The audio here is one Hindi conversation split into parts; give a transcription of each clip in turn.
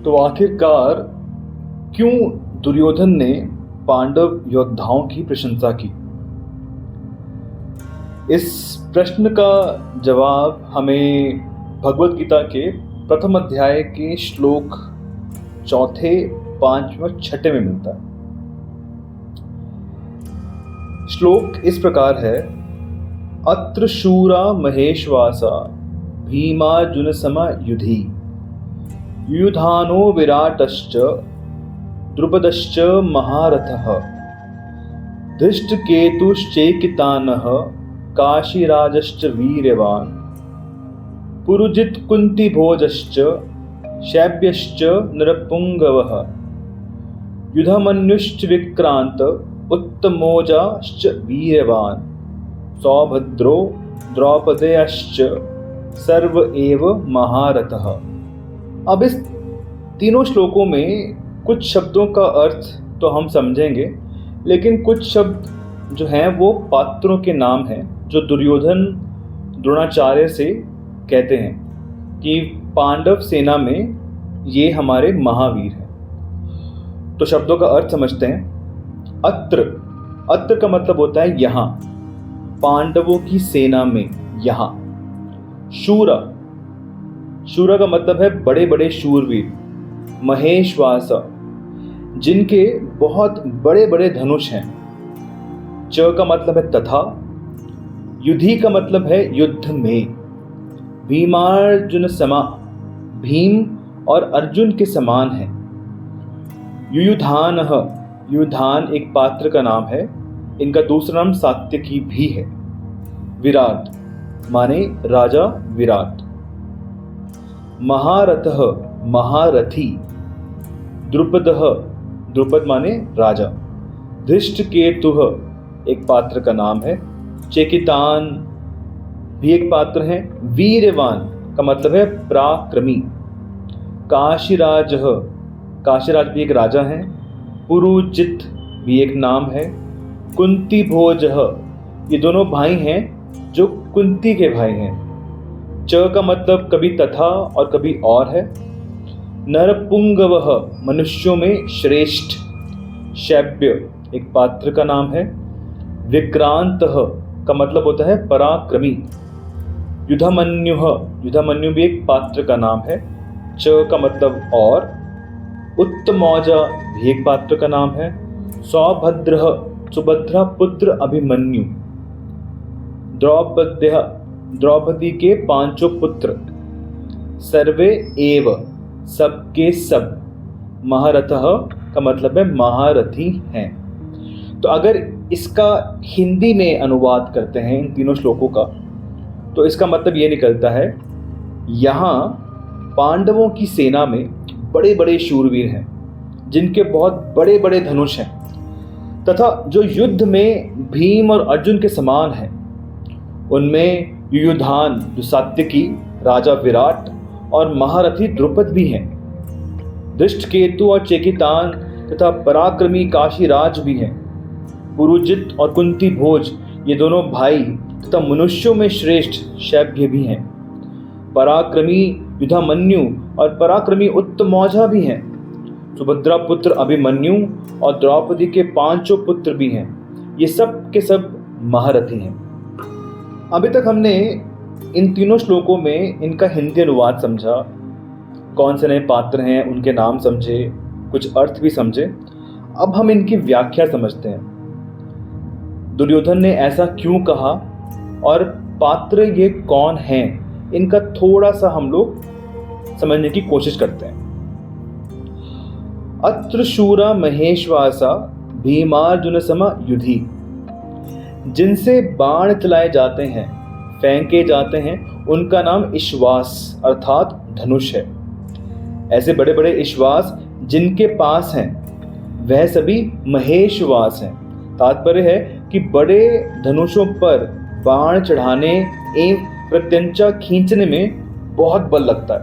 तो आखिरकार क्यों दुर्योधन ने पांडव योद्धाओं की प्रशंसा की? इस प्रश्न का जवाब हमें भगवत गीता के प्रथम अध्याय के श्लोक 4, 5 और 6 में मिलता है। श्लोक इस प्रकार है: अत्र शूरा महेश्वासा भीमार्जुन सम युधि युधानो विराटश्च द्रुपदश्च महारथः धृष्टकेतुश्चैकितानः काशीराजश्च वीर्यवान् पुरुजित् कुन्तिभोजश्च शैब्यश्च नरपुङ्गवः युधमन्युश्च विक्रान्त उत्तमोजाश्च वीर्यवान् सौभद्रो द्रौपदेयश्च सर्व एव महारथः। अब इस तीनों श्लोकों में कुछ शब्दों का अर्थ तो हम समझेंगे, लेकिन कुछ शब्द जो हैं वो पात्रों के नाम हैं जो दुर्योधन द्रोणाचार्य से कहते हैं कि पांडव सेना में ये हमारे महावीर हैं। तो शब्दों का अर्थ समझते हैं। अत्र का मतलब होता है यहाँ, पांडवों की सेना में यहाँ। शूरा का मतलब है बड़े बड़े शूरवीर। महेश्वासा, जिनके बहुत बड़े बड़े धनुष हैं। च का मतलब है तथा। युधि का मतलब है युद्ध में। भीमार्जुन समा, भीम और अर्जुन के समान है। युयुधान एक पात्र का नाम है। इनका दूसरा नाम सात्यकी भी है। विराट माने राजा विराट। महारथः महारथी। द्रुपद माने राजा। धृष्टकेतुः एक पात्र का नाम है। चेकितान भी एक पात्र है। वीर्यवान का मतलब है पराक्रमी। काशीराज भी एक राजा है। पुरुजित भी एक नाम है। कुंती भोज, ये दोनों भाई हैं जो कुंती के भाई हैं। च का मतलब कभी तथा और कभी और है। नरपुंगवः मनुष्यों में श्रेष्ठ। शैब्य एक पात्र का नाम है। विक्रांतः का मतलब होता है पराक्रमी। युधमन्यु भी एक पात्र का नाम है। च का मतलब और। उत्तमौजा भी एक पात्र का नाम है। सुभद्रा पुत्र अभिमन्यु। द्रौपदी के 5 पुत्र। सर्वे एव सबके सब। महारथः का मतलब है महारथी हैं। तो अगर इसका हिंदी में अनुवाद करते हैं इन तीनों श्लोकों का, तो इसका मतलब ये निकलता है, यहाँ पांडवों की सेना में बड़े बड़े शूरवीर हैं जिनके बहुत बड़े बड़े धनुष हैं, तथा जो युद्ध में भीम और अर्जुन के समान हैं। उनमें युयुधान जो सात्यकी, राजा विराट और महारथी द्रुपद भी हैं। धृष्टकेतु और चेकितान तथा पराक्रमी काशीराज भी हैं। पुरुजित और कुंती भोज ये दोनों भाई तथा मनुष्यों में श्रेष्ठ शैब्य भी हैं। पराक्रमी युधामन्यु और पराक्रमी उत्तमौजा भी हैं। सुभद्रा पुत्र अभिमन्यु और द्रौपदी के 5 पुत्र भी हैं। ये सब के सब महारथी हैं। अभी तक हमने इन तीनों श्लोकों में इनका हिंदी अनुवाद समझा, कौन से नए पात्र हैं उनके नाम समझे, कुछ अर्थ भी समझे। अब हम इनकी व्याख्या समझते हैं। दुर्योधन ने ऐसा क्यों कहा और पात्र ये कौन हैं, इनका थोड़ा सा हम लोग समझने की कोशिश करते हैं। अत्र शूरा महेश्वासा भीमार्जुन सम युधि, जिनसे बाण चलाए जाते हैं, फेंके जाते हैं, उनका नाम इश्वास अर्थात धनुष है। ऐसे बड़े बड़े इश्वास जिनके पास हैं वह सभी महेश्वास हैं। तात्पर्य है कि बड़े धनुषों पर बाण चढ़ाने एवं प्रत्यंचा खींचने में बहुत बल लगता है।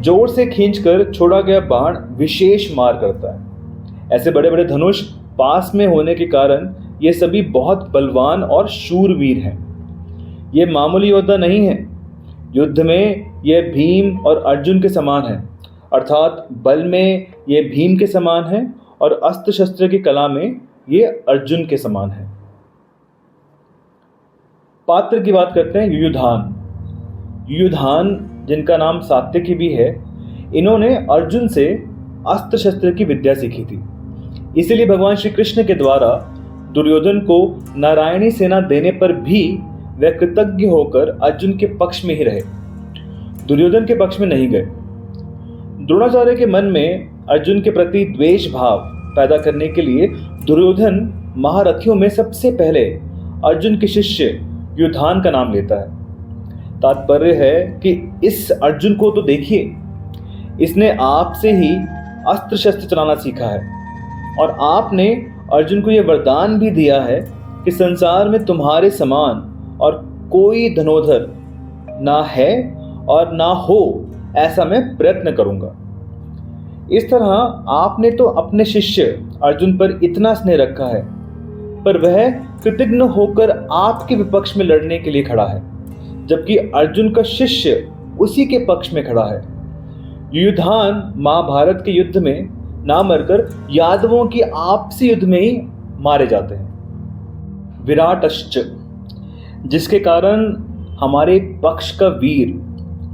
जोर से खींचकर छोड़ा गया बाण विशेष मार करता है। ऐसे बड़े बड़े धनुष पास में होने के कारण ये सभी बहुत बलवान और शूरवीर हैं। ये मामूली योद्धा नहीं है। युद्ध में ये भीम और अर्जुन के समान हैं, अर्थात बल में ये भीम के समान है और अस्त्र शस्त्र की कला में ये अर्जुन के समान है। पात्र की बात करते हैं। युयुधान। युयुधान, जिनका नाम सात्यकी भी है, इन्होंने अर्जुन से अस्त्र शस्त्र की विद्या सीखी थी। इसीलिए भगवान श्री कृष्ण के द्वारा दुर्योधन को नारायणी सेना देने पर भी वे कृतज्ञ होकर अर्जुन के पक्ष में ही रहे, दुर्योधन के पक्ष में नहीं गए। द्रोणाचार्य के मन में अर्जुन के प्रति द्वेष भाव पैदा करने के लिए दुर्योधन महारथियों में सबसे पहले अर्जुन के शिष्य युयुधान का नाम लेता है। तात्पर्य है कि इस अर्जुन को तो देखिए, इसने आपसे ही अस्त्र शस्त्र चलाना सीखा है और आपने अर्जुन को यह वरदान भी दिया है कि संसार में तुम्हारे समान और कोई धनुर्धर ना है और ना हो, ऐसा मैं प्रयत्न करूंगा। इस तरह आपने तो अपने शिष्य अर्जुन पर इतना स्नेह रखा है, पर वह कृतज्ञ होकर आपके विपक्ष में लड़ने के लिए खड़ा है, जबकि अर्जुन का शिष्य उसी के पक्ष में खड़ा है। युयुधान महाभारत के युद्ध में ना मरकर यादवों की आपसी युद्ध में ही मारे जाते हैं। विराटश्च, जिसके कारण हमारे पक्ष का वीर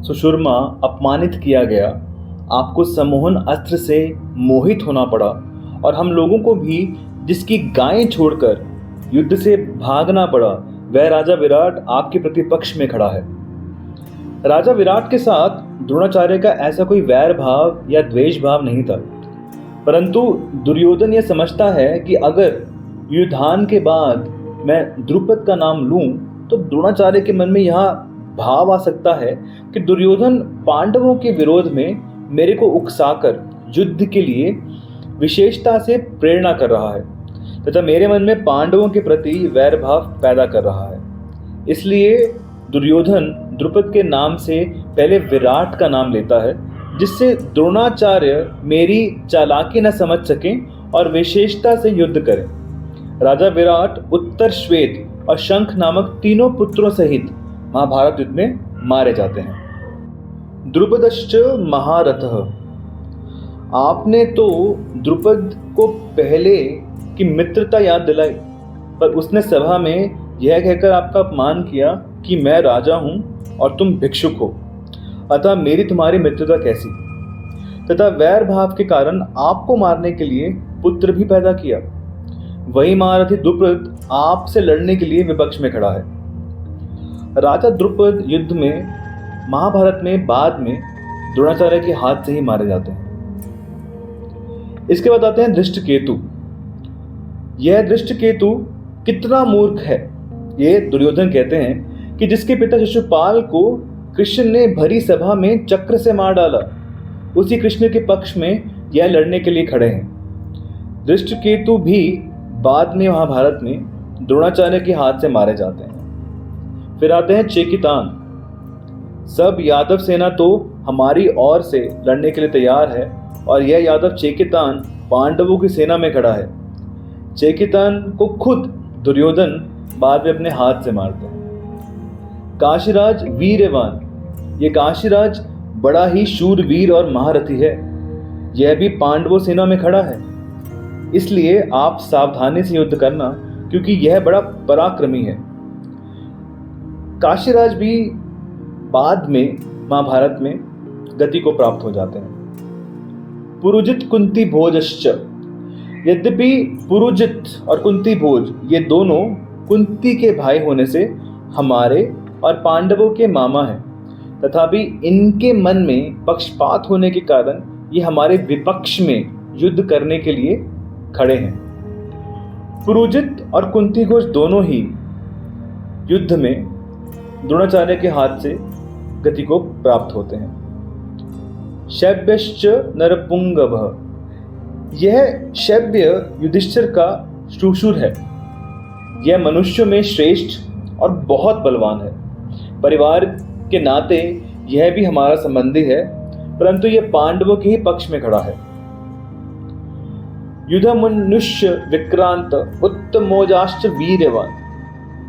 सुशर्मा अपमानित किया गया, आपको सम्मोहन अस्त्र से मोहित होना पड़ा और हम लोगों को भी जिसकी गायें छोड़कर युद्ध से भागना पड़ा, वह राजा विराट आपके प्रतिपक्ष में खड़ा है। राजा विराट के साथ द्रोणाचार्य का ऐसा कोई वैर भाव या द्वेष भाव नहीं था, परंतु दुर्योधन यह समझता है कि अगर युयुधान के बाद मैं द्रुपद का नाम लूं तो द्रोणाचार्य के मन में यह भाव आ सकता है कि दुर्योधन पांडवों के विरोध में मेरे को उकसाकर युद्ध के लिए विशेषता से प्रेरणा कर रहा है तथा मेरे मन में पांडवों के प्रति वैर भाव पैदा कर रहा है। इसलिए दुर्योधन द्रुपद के नाम से पहले विराट का नाम लेता है, जिससे द्रोणाचार्य मेरी चालाकी न समझ सकें और विशेषता से युद्ध करें। राजा विराट उत्तर श्वेत और शंख नामक तीनों पुत्रों सहित महाभारत युद्ध में मारे जाते हैं। द्रुपदश्च महारथः, आपने तो द्रुपद को पहले की मित्रता याद दिलाई, पर उसने सभा में यह कहकर आपका अपमान किया कि मैं राजा हूं और तुम भिक्षुक हो, अतः मेरी तुम्हारी मित्रता कैसी, तथा वैर भाव के कारण आपको मारने के लिए पुत्र भी पैदा किया। वही महारथी द्रुपद आपसे लड़ने के लिए विपक्ष में खड़ा है। राजा द्रुपद युद्ध में महाभारत में बाद में द्रोणाचार्य के हाथ से ही मारे जाते हैं। इसके बाद आते हैं धृष्टकेतु। यह धृष्टकेतु कितना मूर्ख है, ये दुर्योधन कहते हैं कि जिसके पिता शिशुपाल को कृष्ण ने भरी सभा में चक्र से मार डाला, उसी कृष्ण के पक्ष में यह लड़ने के लिए खड़े हैं। धृष्टकेतु भी बाद में महाभारत में द्रोणाचार्य के हाथ से मारे जाते हैं। फिर आते हैं चेकितान। सब यादव सेना तो हमारी ओर से लड़ने के लिए तैयार है और यह यादव चेकितान पांडवों की सेना में खड़ा है। चेकितान को खुद दुर्योधन बाद में अपने हाथ से मारते हैं। काशीराज वीरवान, ये काशीराज बड़ा ही शूरवीर और महारथी है, यह भी पांडवों सेना में खड़ा है। इसलिए आप सावधानी से युद्ध करना, क्योंकि यह बड़ा पराक्रमी है। काशीराज भी बाद में महाभारत में गति को प्राप्त हो जाते हैं। पुरुजित कुंती भोजश्च, यद्यपि पुरुजित और कुंती भोज ये दोनों कुंती के भाई होने से हमारे और पांडवों के मामा हैं, तथापि इनके मन में पक्षपात होने के कारण ये हमारे विपक्ष में युद्ध करने के लिए खड़े हैं। पुरुजित और कुंती घोष दोनों ही युद्ध में द्रोणाचार्य के हाथ से गति को प्राप्त होते हैं। शैब्यश्च नरपुंगवः, यह शैब्य युधिष्ठिर का श्मश्रुर है। यह मनुष्यों में श्रेष्ठ और बहुत बलवान है। परिवार के नाते यह भी हमारा संबंधी है, परंतु यह पांडवों के ही पक्ष में खड़ा है। युधमनुष्य विक्रांत उत्तमोजाश्च वीर्यवान,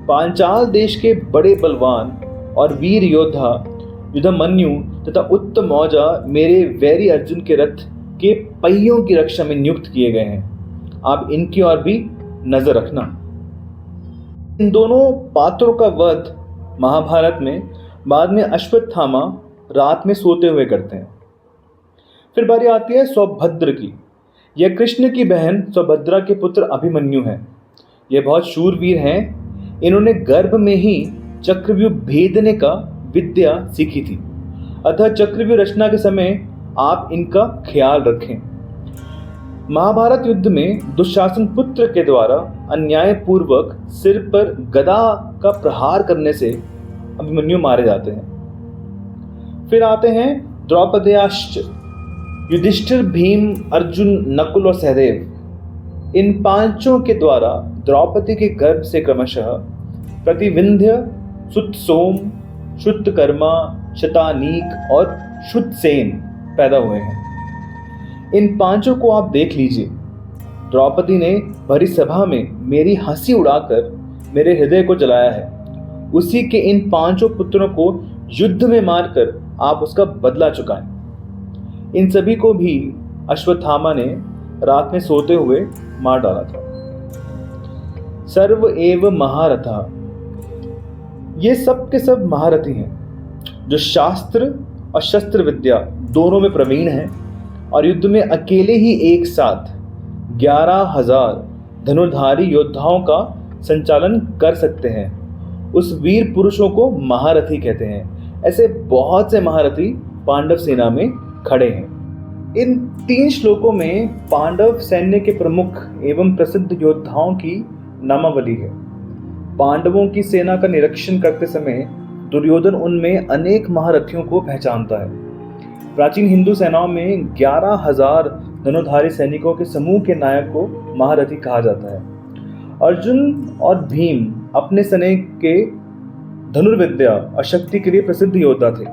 पांचाल देश के बड़े बलवान और वीर योद्धा युधमन्यु तथा उत्तमौजा मेरे वैरी अर्जुन के रथ के पहियों की रक्षा में नियुक्त किए गए हैं। आप इनकी ओर भी नजर रखना। इन दोनों पात्रों का वध महाभारत में बाद में अश्वत्थामा रात में सोते हुए करते हैं। फिर बारी आती है सौभद्र की। यह कृष्ण की बहन सौभद्रा के पुत्र अभिमन्यु हैं। ये बहुत शूरवीर हैं। इन्होंने गर्भ में ही चक्रव्यूह भेदने का विद्या सीखी थी। अतः चक्रव्यूह रचना के समय आप इनका ख्याल रखें। महाभारत युद्ध में दुशासन पुत्र के द्वारा अन्यायपूर्वक सिर पर गदा का प्रहार करने से अभिमन्यु मारे जाते हैं। फिर आते हैं द्रौपदयाश्च, युधिष्ठिर, भीम, अर्जुन, नकुल और सहदेव। इन पांचों के द्वारा द्रौपदी के गर्भ से क्रमशः प्रतिविंध्य, सुतसोम, श्रुतकर्मा, शतानीक और श्रुतसेन पैदा हुए हैं। इन पांचों को आप देख लीजिए। द्रौपदी ने भरी सभा में मेरी हंसी उड़ाकर मेरे हृदय को जलाया है। उसी के इन पांचों पुत्रों को युद्ध में मारकर आप उसका बदला चुकाएं। इन सभी को भी अश्वत्थामा ने रात में सोते हुए मार डाला था। सर्व एव महारथा, ये सब के सब महारथी हैं जो शास्त्र और शस्त्र विद्या दोनों में प्रवीण हैं और युद्ध में अकेले ही एक साथ 11,000 धनुर्धारी योद्धाओं का संचालन कर सकते हैं। उस वीर पुरुषों को महारथी कहते हैं। ऐसे बहुत से महारथी पांडव सेना में खड़े हैं। इन 3 श्लोकों में पांडव सैन्य के प्रमुख एवं प्रसिद्ध योद्धाओं की नामावली है। पांडवों की सेना का निरीक्षण करते समय दुर्योधन उनमें अनेक महारथियों को पहचानता है। प्राचीन हिंदू सेनाओं में 11,000 धनुर्धारी सैनिकों के समूह के नायक को महारथी कहा जाता है। अर्जुन और भीम अपने समय के धनुर्विद्या और शक्ति के लिए प्रसिद्ध योद्धा थे।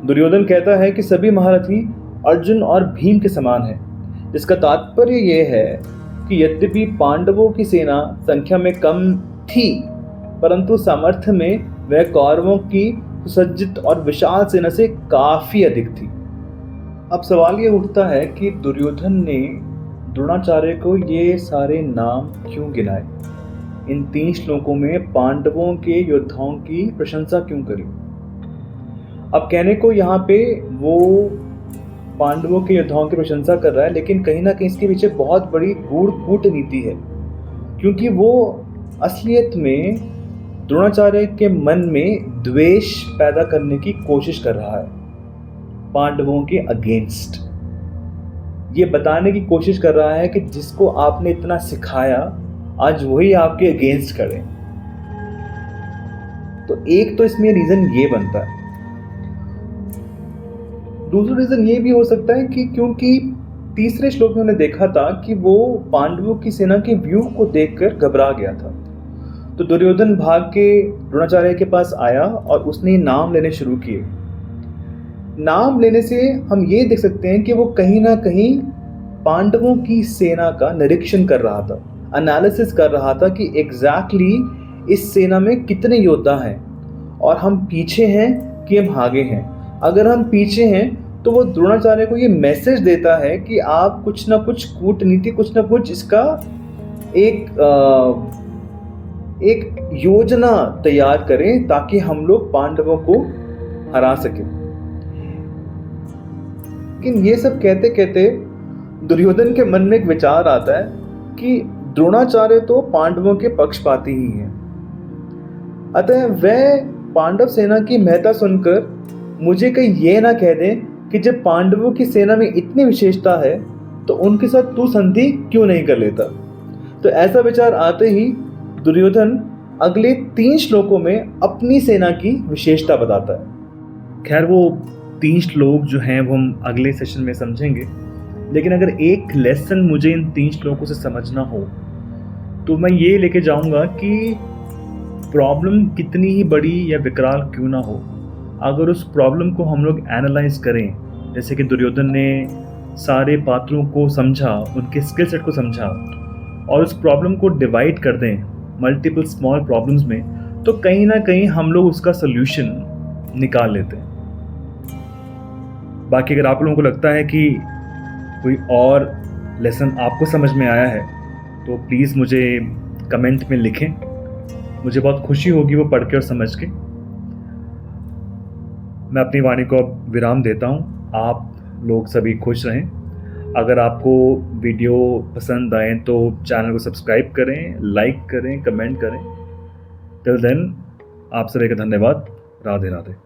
दुर्योधन कहता है कि सभी महारथी अर्जुन और भीम के समान हैं, जिसका तात्पर्य यह है कि यद्यपि पांडवों की सेना संख्या में कम थी, परंतु सामर्थ्य में वह कौरवों की सुसज्जित और विशाल सेना से काफी अधिक थी। अब सवाल ये उठता है कि दुर्योधन ने द्रोणाचार्य को ये सारे नाम क्यों गिनाए? इन 3 श्लोकों में पांडवों के योद्धाओं की प्रशंसा क्यों करी? अब कहने को यहाँ पे वो पांडवों के योद्धाओं की प्रशंसा कर रहा है, लेकिन कहीं ना कहीं इसके पीछे बहुत बड़ी गूढ़ कूटनीति है, क्योंकि वो असलियत में द्रोणाचार्य के मन में द्वेष पैदा करने की कोशिश कर रहा है पांडवों के अगेंस्ट। ये बताने की कोशिश कर रहा है कि जिसको आपने इतना सिखाया आज वही आपके अगेंस्ट करे। तो एक तो इसमें रीजन ये बनता है। दूसरा रीजन ये भी हो सकता है कि क्योंकि तीसरे श्लोक में हमने देखा था कि वो पांडवों की सेना के व्यूह को देखकर घबरा गया था। तो दुर्योधन भाग के द्रोणाचार्य के पास आया और उसने नाम लेने शुरू किए। नाम लेने से हम ये देख सकते हैं कि वो कहीं ना कहीं पांडवों की सेना का निरीक्षण कर रहा था, एनालिसिस कर रहा था कि एग्जैक्टली इस सेना में कितने योद्धा हैं और हम पीछे हैं कि हम आगे हैं। अगर हम पीछे हैं तो वो द्रोणाचार्य को ये मैसेज देता है कि आप कुछ ना कुछ कूटनीति, कुछ ना कुछ इसका एक योजना तैयार करें ताकि हम लोग पांडवों को हरा सकें। लेकिन ये सब कहते कहते दुर्योधन के मन में एक विचार आता है कि द्रोणाचार्य तो पांडवों के पक्षपाती ही हैं, अतः वह पांडव सेना की महत्ता सुनकर मुझे कहीं ये ना कह दें कि जब पांडवों की सेना में इतनी विशेषता है तो उनके साथ तू संधि क्यों नहीं कर लेता। तो ऐसा विचार आते ही दुर्योधन अगले 3 श्लोकों में अपनी सेना की विशेषता बताता है। खैर वो 3 श्लोक जो हैं वो हम अगले सेशन में समझेंगे, लेकिन अगर एक लेसन मुझे इन 3 श्लोकों से समझना हो तो मैं ये लेके जाऊंगा कि प्रॉब्लम कितनी ही बड़ी या विकराल क्यों ना हो, अगर उस प्रॉब्लम को हम लोग एनालाइज करें, जैसे कि दुर्योधन ने सारे पात्रों को समझा, उनके स्किल सेट को समझा और उस प्रॉब्लम को डिवाइड कर दें मल्टीपल स्मॉल प्रॉब्लम्स में, तो कहीं ना कहीं हम लोग उसका सोल्यूशन निकाल लेते हैं। बाकी अगर आप लोगों को लगता है कि कोई और लेसन आपको समझ में आया है तो प्लीज़ मुझे कमेंट में लिखें, मुझे बहुत खुशी होगी वो पढ़ के और समझ के। मैं अपनी वाणी को अब विराम देता हूँ। आप लोग सभी खुश रहें। अगर आपको वीडियो पसंद आए तो चैनल को सब्सक्राइब करें, लाइक करें, कमेंट करें। टिल देन आप सभी का धन्यवाद। राधे राधे।